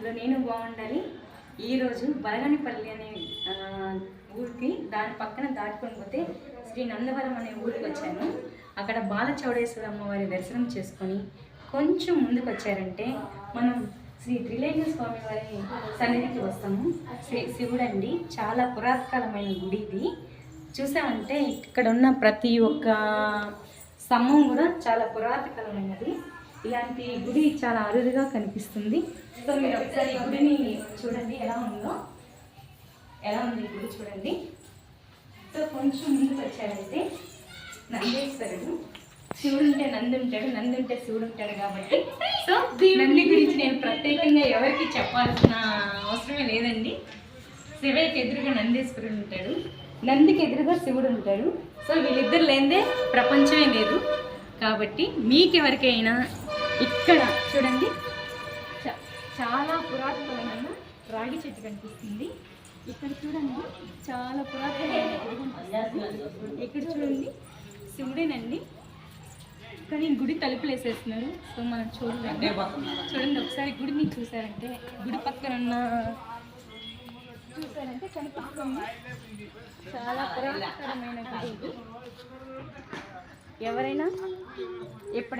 అందులో నేను బాగుండాలి. ఈరోజు బలగనిపల్లి అనే ఊరికి దాని పక్కన దాటుకొని పోతే శ్రీ నందవరం అనే ఊరికి వచ్చాను. అక్కడ బాలచౌడేశ్వర అమ్మవారి దర్శనం చేసుకొని కొంచెం ముందుకు వచ్చారంటే మనం శ్రీ త్రిలింగ స్వామి వారి సన్నిధికి వస్తాము. శివుడు అండి, చాలా పురాతనమైన గుడి ఇది. చూసామంటే ఇక్కడ ఉన్న ప్రతి ఒక్క స్తంభం కూడా చాలా పురాతనమైనది. ఇలాంటి గుడి చాలా అరుదుగా కనిపిస్తుంది. సో మీరు ఒకసారి ఈ గుడిని చూడండి ఎలా ఉంది గుడి చూడండి. సో కొంచెం ముందుకు వచ్చారంటే నందేశ్వరుడు, శివుడు ఉంటే నంది ఉంటాడు, నంది ఉంటే శివుడు ఉంటాడు. కాబట్టి సో నంది గురించి నేను ప్రత్యేకంగా ఎవరికి చెప్పాల్సిన అవసరమే లేదండి. శివయ్యకి ఎదురుగా నందీశ్వరుడు ఉంటాడు, నందికి ఎదురుగా శివుడు ఉంటాడు. సో వీళ్ళిద్దరు లేనిదే ప్రపంచమే లేదు. కాబట్టి మీకెవరికైనా ఇక్కడ చూడండి చాలా పురాతనమైన రాగి చెట్టు కనిపిస్తుంది. ఇక్కడ చూడండి చాలా పురాతనమైన ఇక్కడ చూడండి శివుడేనండి, కానీ గుడి తలుపులు వేసేస్తున్నారు. సో మనం చూడండి ఒకసారి గుడిని చూసారంటే గుడి పక్కన ఉన్న చూసారంటే కనిపిస్తుంది. చాలా పురాతనమైన గుడి. ఎవరైనా ఎప్పుడైనా